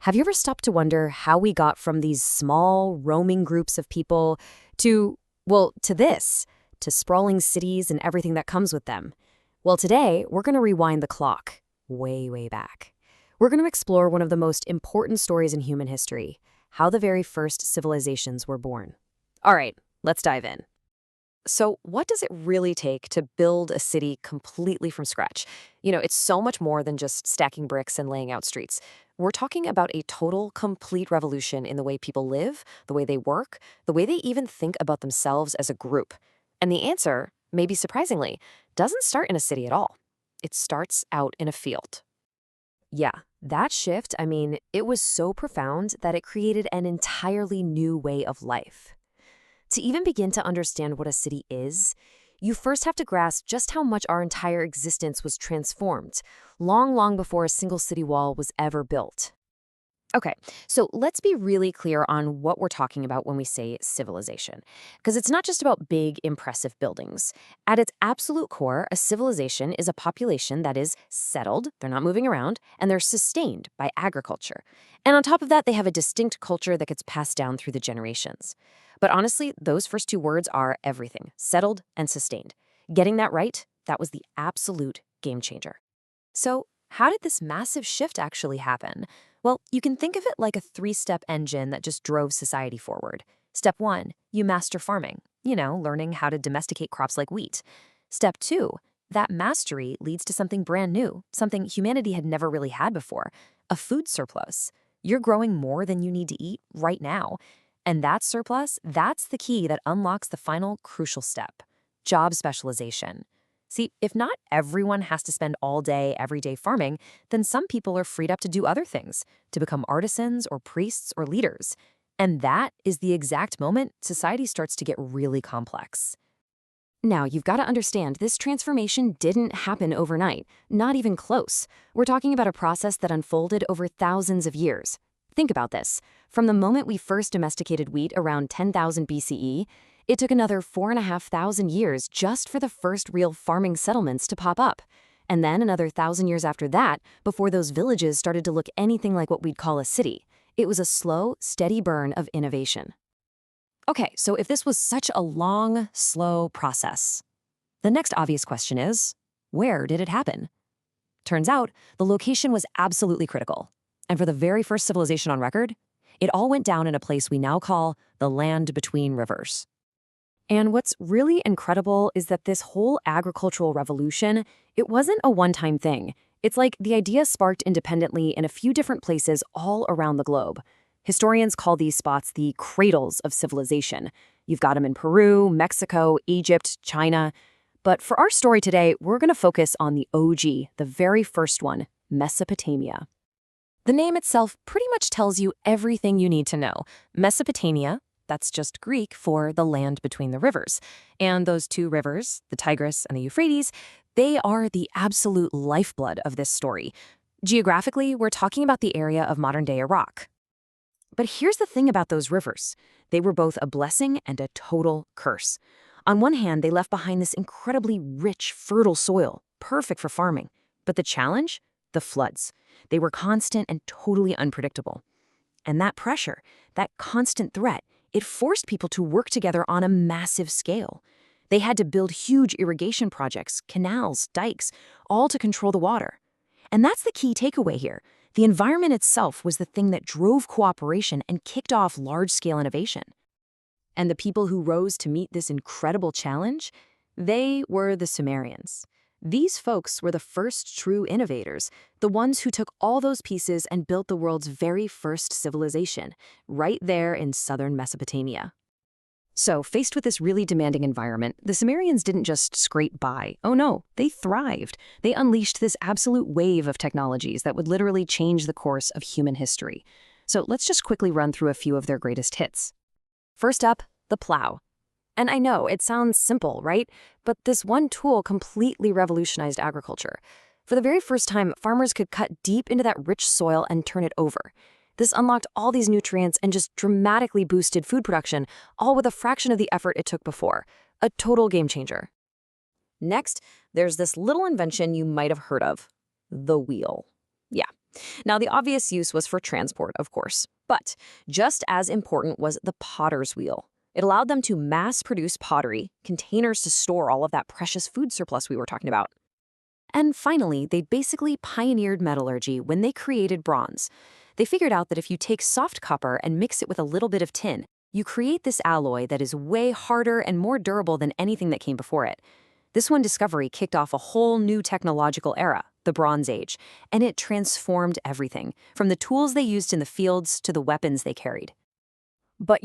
Have you ever stopped to wonder how we got from these small, roaming groups of people to, well, to this, to sprawling cities and everything that comes with them? Well, today, we're going to rewind the clock way, way back. We're going to explore one of the most important stories in human history, how the very first civilizations were born. All right, let's dive in. So, what does it really take to build a city completely from scratch? It's so much more than just stacking bricks and laying out streets. We're talking about a total, complete revolution in the way people live, the way they work, the way they even think about themselves as a group. And the answer, maybe surprisingly, doesn't start in a city at all. It starts out in a field. Yeah, that shift, it was so profound that it created an entirely new way of life. To even begin to understand what a city is, you first have to grasp just how much our entire existence was transformed, long, long before a single city wall was ever built. Okay, so let's be really clear on what we're talking about when we say civilization. Because it's not just about big, impressive buildings. At its absolute core, a civilization is a population that is settled, they're not moving around, and they're sustained by agriculture. And on top of that, they have a distinct culture that gets passed down through the generations. But honestly, those first two words are everything, settled and sustained. Getting that right, that was the absolute game changer. So, how did this massive shift actually happen? Well, you can think of it like a three-step engine that just drove society forward. Step one, you master farming, learning how to domesticate crops like wheat. Step two, that mastery leads to something brand new, something humanity had never really had before, a food surplus. You're growing more than you need to eat right now. And that surplus, that's the key that unlocks the final crucial step, job specialization. See, if not everyone has to spend all day, every day farming, then some people are freed up to do other things, to become artisans or priests or leaders. And that is the exact moment society starts to get really complex. Now, you've got to understand, this transformation didn't happen overnight, not even close. We're talking about a process that unfolded over thousands of years. Think about this. From the moment we first domesticated wheat around 10,000 BCE, it took another 4,500 years just for the first real farming settlements to pop up. And then another 1,000 years after that, before those villages started to look anything like what we'd call a city. It was a slow, steady burn of innovation. Okay, so if this was such a long, slow process, the next obvious question is, where did it happen? Turns out, the location was absolutely critical. And for the very first civilization on record, it all went down in a place we now call the land between rivers. And what's really incredible is that this whole agricultural revolution, it wasn't a one-time thing. It's like the idea sparked independently in a few different places all around the globe. Historians call these spots the cradles of civilization. You've got them in Peru, Mexico, Egypt, China. But for our story today, we're going to focus on the OG, the very first one, Mesopotamia. The name itself pretty much tells you everything you need to know. Mesopotamia, that's just Greek for the land between the rivers. And those two rivers, the Tigris and the Euphrates, they are the absolute lifeblood of this story. Geographically, we're talking about the area of modern-day Iraq. But here's the thing about those rivers. They were both a blessing and a total curse. On one hand, they left behind this incredibly rich, fertile soil, perfect for farming. But the challenge? The floods. They were constant and totally unpredictable. And that pressure, that constant threat, it forced people to work together on a massive scale. They had to build huge irrigation projects, canals, dikes, all to control the water. And that's the key takeaway here. The environment itself was the thing that drove cooperation and kicked off large-scale innovation. And the people who rose to meet this incredible challenge, they were the Sumerians. These folks were the first true innovators, the ones who took all those pieces and built the world's very first civilization, right there in southern Mesopotamia. So, faced with this really demanding environment, the Sumerians didn't just scrape by. Oh no, they thrived. They unleashed this absolute wave of technologies that would literally change the course of human history. So let's just quickly run through a few of their greatest hits. First up, the plow. And I know, it sounds simple, right? But this one tool completely revolutionized agriculture. For the very first time, farmers could cut deep into that rich soil and turn it over. This unlocked all these nutrients and just dramatically boosted food production, all with a fraction of the effort it took before. A total game changer. Next, there's this little invention you might have heard of, the wheel. Yeah, Now, the obvious use was for transport, of course. But just as important was the potter's wheel. It allowed them to mass-produce pottery, containers to store all of that precious food surplus we were talking about. And finally, they basically pioneered metallurgy when they created bronze. They figured out that if you take soft copper and mix it with a little bit of tin, you create this alloy that is way harder and more durable than anything that came before it. This one discovery kicked off a whole new technological era, the Bronze Age, and it transformed everything, from the tools they used in the fields to the weapons they carried. But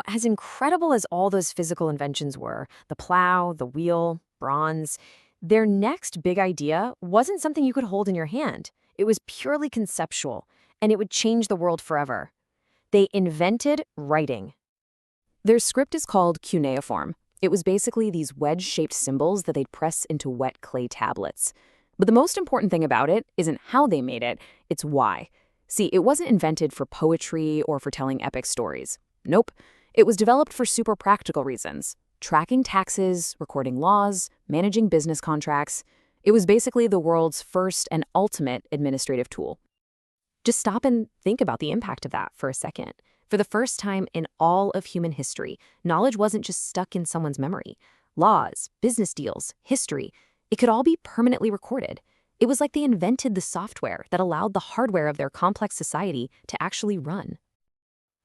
as incredible as all those physical inventions were, the plow, the wheel, bronze, their next big idea wasn't something you could hold in your hand. It was purely conceptual, and it would change the world forever. They invented writing. Their script is called cuneiform. It was basically these wedge-shaped symbols that they'd press into wet clay tablets. But the most important thing about it isn't how they made it, it's why. See, it wasn't invented for poetry or for telling epic stories. Nope. It was developed for super practical reasons. Tracking taxes, recording laws, managing business contracts. It was basically the world's first and ultimate administrative tool. Just stop and think about the impact of that for a second. For the first time in all of human history, knowledge wasn't just stuck in someone's memory. Laws, business deals, history, it could all be permanently recorded. It was like they invented the software that allowed the hardware of their complex society to actually run.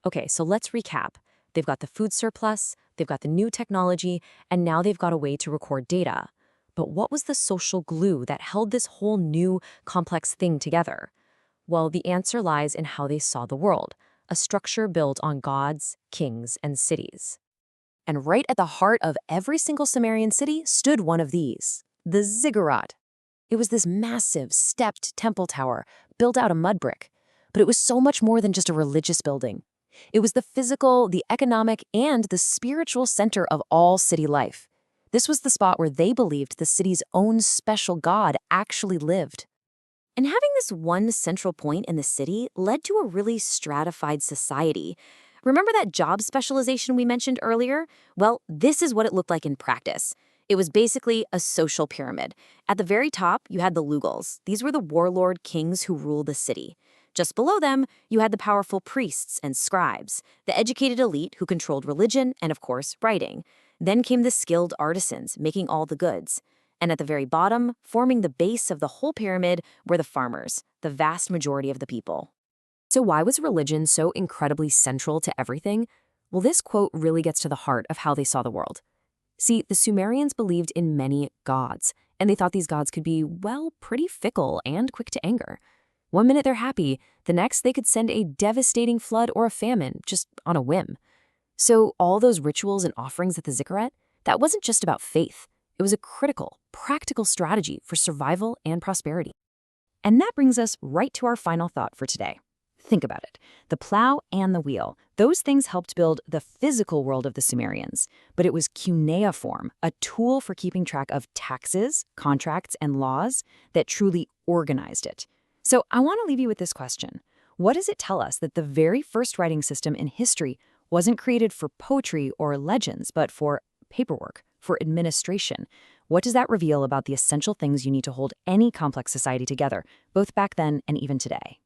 Okay, so let's recap. They've got the food surplus, they've got the new technology, and now they've got a way to record data. But what was the social glue that held this whole new, complex thing together? Well, the answer lies in how they saw the world, a structure built on gods, kings, and cities. And right at the heart of every single Sumerian city stood one of these, the ziggurat. It was this massive, stepped temple tower built out of mud brick. But it was so much more than just a religious building. It was the physical, the economic, and the spiritual center of all city life. This was the spot where they believed the city's own special god actually lived. And having this one central point in the city led to a really stratified society. Remember that job specialization we mentioned earlier? Well, this is what it looked like in practice. It was basically a social pyramid. At the very top, you had the Lugals. These were the warlord kings who ruled the city. Just below them, you had the powerful priests and scribes, the educated elite who controlled religion and, of course, writing. Then came the skilled artisans, making all the goods. And at the very bottom, forming the base of the whole pyramid, were the farmers, the vast majority of the people. So why was religion so incredibly central to everything? Well, this quote really gets to the heart of how they saw the world. See, the Sumerians believed in many gods, and they thought these gods could be, well, pretty fickle and quick to anger. One minute they're happy, the next they could send a devastating flood or a famine, just on a whim. So all those rituals and offerings at the ziggurat, that wasn't just about faith. It was a critical, practical strategy for survival and prosperity. And that brings us right to our final thought for today. Think about it. The plow and the wheel, those things helped build the physical world of the Sumerians. But it was cuneiform, a tool for keeping track of taxes, contracts, and laws that truly organized it. So I want to leave you with this question. What does it tell us that the very first writing system in history wasn't created for poetry or legends, but for paperwork, for administration? What does that reveal about the essential things you need to hold any complex society together, both back then and even today?